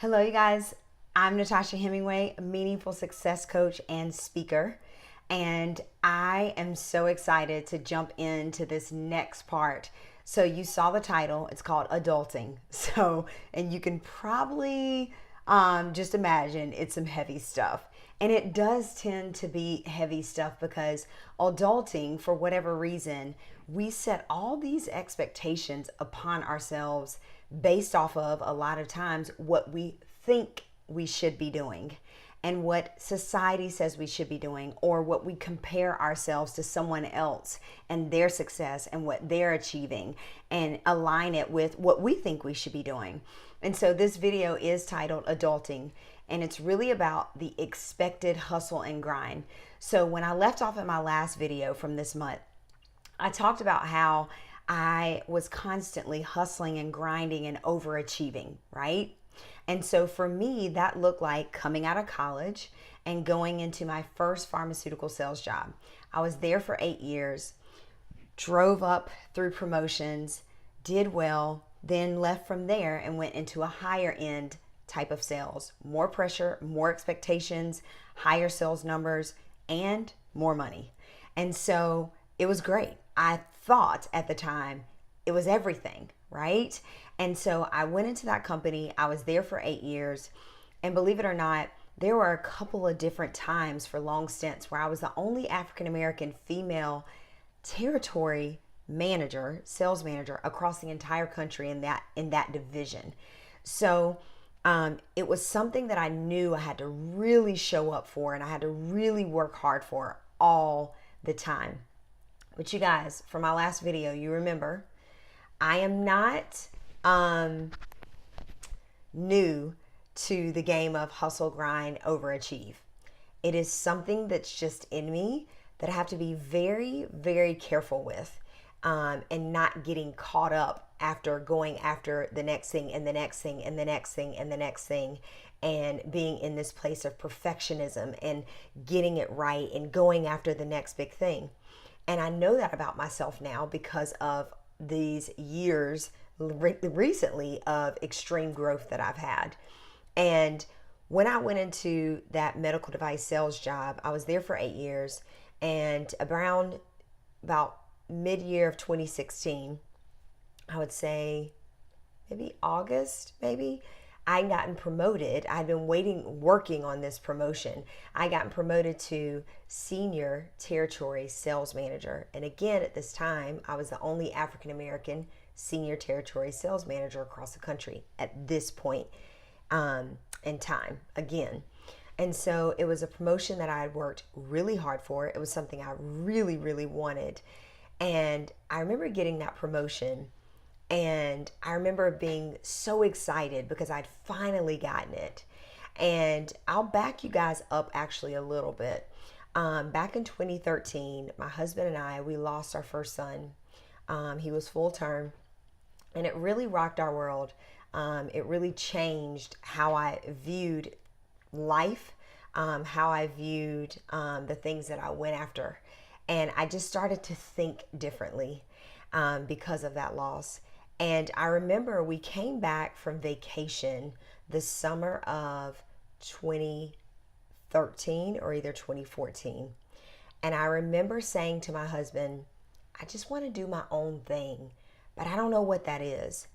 Hello, you guys. I'm Natasha Hemingway, a meaningful success coach and speaker. And I am so excited to jump into this next part. So, you saw the title, it's called Adulting. And you can probably just imagine it's some heavy stuff. And it does tend to be heavy stuff because adulting, for whatever reason, we set all these expectations upon ourselves based off of a lot of times what we think we should be doing and what society says we should be doing, or what we compare ourselves to someone else and their success and what they're achieving and align it with what we think we should be doing. And so this video is titled Adulting, and it's really about the expected hustle and grind. So when I left off in my last video from this month, I talked about how I was constantly hustling and grinding and overachieving, right? And so for me, that looked like coming out of college and going into my first pharmaceutical sales job. I was there for 8 years, drove up through promotions, did well, then left from there and went into a higher end type of sales. More pressure, more expectations, higher sales numbers, and more money. And so it was great. I thought at the time it was everything, right? And so I went into that company. I was there for 8 years. And believe it or not, there were a couple of different times for long stints where I was the only African American female territory manager, sales manager across the entire country in that division. So it was something that I knew I had to really show up for, and I had to really work hard for all the time. But you guys, from my last video, you remember, I am not new to the game of hustle, grind, overachieve. It is something that's just in me that I have to be very, very careful with, and not getting caught up after going after the next thing and the next thing and the next thing and the next thing, and being in this place of perfectionism and getting it right and going after the next big thing. And I know that about myself now because of these years recently of extreme growth that I've had. And when I went into that medical device sales job, I was there for 8 years, and around about mid-year of 2016, I would say maybe August, I'd gotten promoted. I'd been working on this promotion. I got promoted to senior territory sales manager. And again, at this time, I was the only African American senior territory sales manager across the country at this point in time again. And so it was a promotion that I had worked really hard for. It was something I really, really wanted. And I remember getting that promotion, and I remember being so excited because I'd finally gotten it. And I'll back you guys up actually a little bit. Back in 2013, my husband and I, we lost our first son. He was full term, and it really rocked our world. It really changed how I viewed life, how I viewed the things that I went after. And I just started to think differently because of that loss. And I remember we came back from vacation the summer of 2013 or either 2014. And I remember saying to my husband, I just want to do my own thing, but I don't know what that is.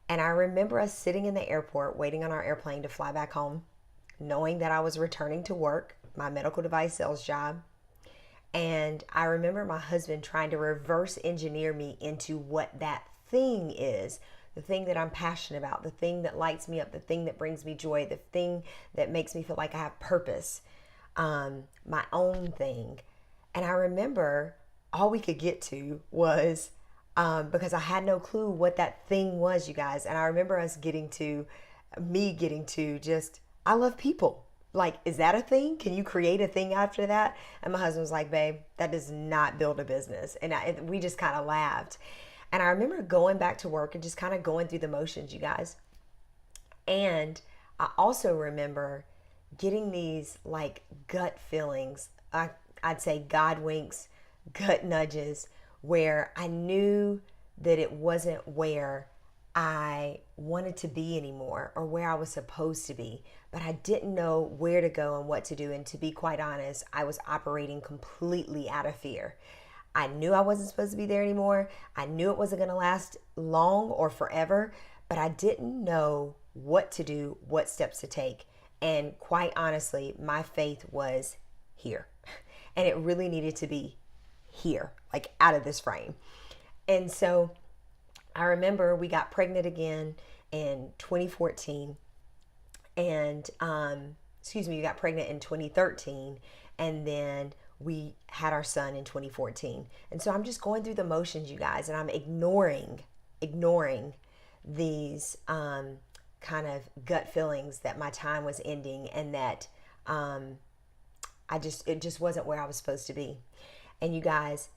And I remember us sitting in the airport waiting on our airplane to fly back home, knowing that I was returning to work, my medical device sales job. And I remember my husband trying to reverse engineer me into what that thing is, the thing that I'm passionate about, the thing that lights me up, the thing that brings me joy, the thing that makes me feel like I have purpose, my own thing. And I remember all we could get to was, because I had no clue what that thing was, you guys. And I remember me getting to just, I love people. Like, is that a thing? Can you create a thing after that? And my husband was like, babe, that does not build a business. And we just kind of laughed. And I remember going back to work and just kind of going through the motions, you guys. And I also remember getting these like gut feelings. I'd say God winks, gut nudges, where I knew that it wasn't where I wanted to be anymore or where I was supposed to be, but I didn't know where to go and what to do. And to be quite honest, I was operating completely out of fear. I knew I wasn't supposed to be there anymore. I knew it wasn't going to last long or forever, but I didn't know what to do, what steps to take. And quite honestly, my faith was here. And it really needed to be here, like out of this frame. And so I remember we got pregnant again in 2014, and we got pregnant in 2013, and then we had our son in 2014. And so I'm just going through the motions, you guys, and I'm ignoring these kind of gut feelings that my time was ending, and that it just wasn't where I was supposed to be. And you guys,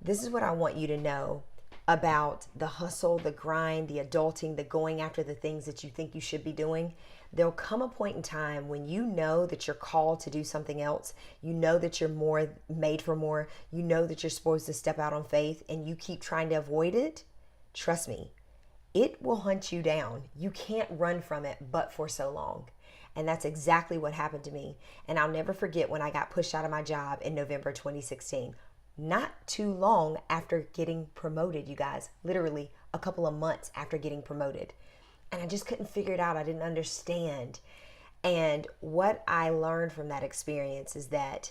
this is what I want you to know about the hustle, the grind, the adulting, the going after the things that you think you should be doing. There'll come a point in time when you know that you're called to do something else. You know that you're more made for more. You know that you're supposed to step out on faith, and you keep trying to avoid it. Trust me, it will hunt you down. You can't run from it but for so long. And that's exactly what happened to me. And I'll never forget when I got pushed out of my job in November 2016. Not too long after getting promoted, you guys, literally a couple of months after getting promoted. And I just couldn't figure it out. I didn't understand. And what I learned from that experience is that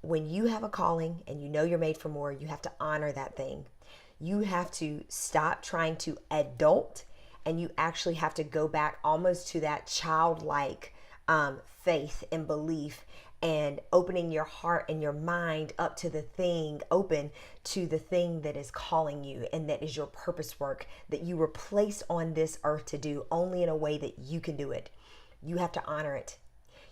when you have a calling and you know you're made for more, you have to honor that thing. You have to stop trying to adult, and you actually have to go back almost to that childlike faith and belief, and opening your heart and your mind up to the thing, open to the thing that is calling you, and that is your purpose work that you were placed on this earth to do, only in a way that you can do it. You have to honor it.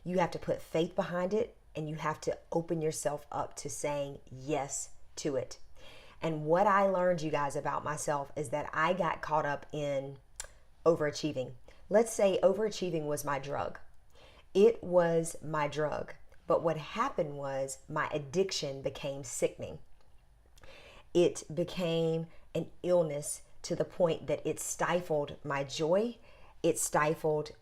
You have to put faith behind it, and you have to open yourself up to saying yes to it. And what I learned, you guys, about myself is that I got caught up in overachieving. Let's say overachieving was my drug. It was my drug. But what happened was my addiction became sickening. It became an illness to the point that it stifled my joy. It stifled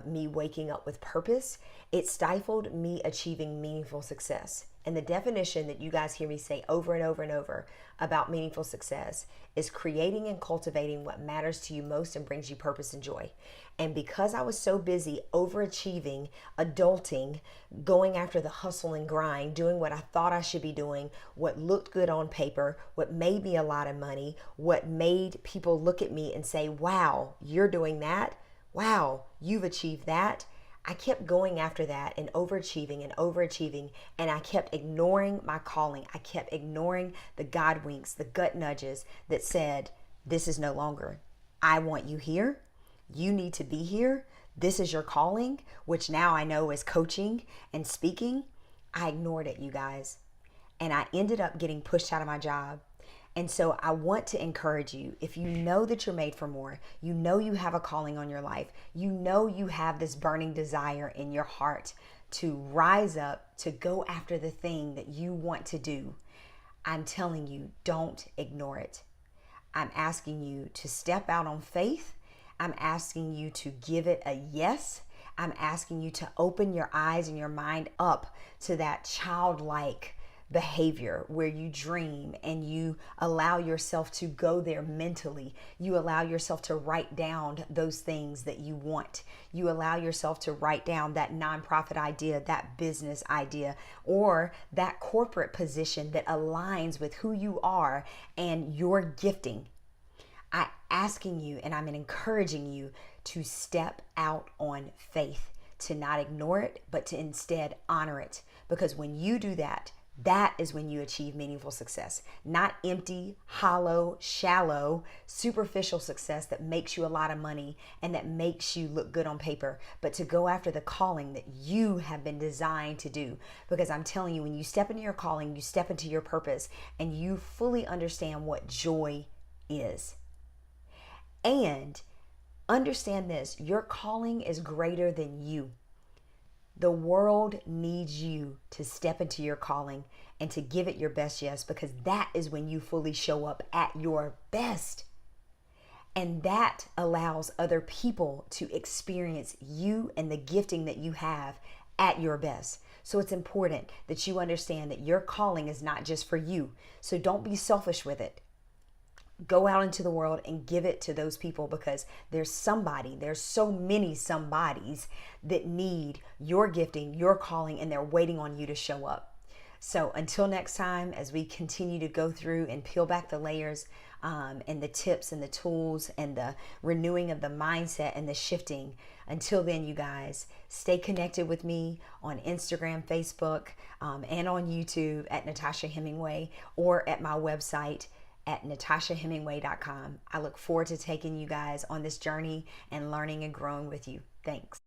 me waking up with purpose. It stifled me achieving meaningful success. And the definition that you guys hear me say over and over and over about meaningful success is creating and cultivating what matters to you most and brings you purpose and joy. And because I was so busy overachieving, adulting, going after the hustle and grind, doing what I thought I should be doing, what looked good on paper, what made me a lot of money, what made people look at me and say, wow, you're doing that. Wow, you've achieved that. I kept going after that and overachieving, and I kept ignoring my calling. I kept ignoring the God winks, the gut nudges that said, this is no longer. I want you here. You need to be here. This is your calling, which now I know is coaching and speaking. I ignored it, you guys. And I ended up getting pushed out of my job. And so I want to encourage you, if you know that you're made for more, you know you have a calling on your life, you know you have this burning desire in your heart to rise up, to go after the thing that you want to do, I'm telling you, don't ignore it. I'm asking you to step out on faith. I'm asking you to give it a yes. I'm asking you to open your eyes and your mind up to that childlike behavior where you dream and you allow yourself to go there mentally. You allow yourself to write down those things that you want. You allow yourself to write down that nonprofit idea, that business idea, or that corporate position that aligns with who you are and your gifting. I'm asking you and I'm encouraging you to step out on faith, to not ignore it, but to instead honor it. Because when you do that, that is when you achieve meaningful success, not empty, hollow, shallow, superficial success that makes you a lot of money and that makes you look good on paper, but to go after the calling that you have been designed to do. Because I'm telling you, when you step into your calling, you step into your purpose and you fully understand what joy is. And understand this, your calling is greater than you. The world needs you to step into your calling and to give it your best yes, because that is when you fully show up at your best. And that allows other people to experience you and the gifting that you have at your best. So it's important that you understand that your calling is not just for you. So don't be selfish with it. Go out into the world and give it to those people, because there's so many somebodies that need your gifting, your calling, and they're waiting on you to show up. So until next time, as we continue to go through and peel back the layers, and the tips and the tools and the renewing of the mindset and the shifting, until then, you guys, stay connected with me on Instagram, Facebook, and on YouTube at Natasha Hemingway, or at my website at natashahemingway.com. I look forward to taking you guys on this journey and learning and growing with you. Thanks.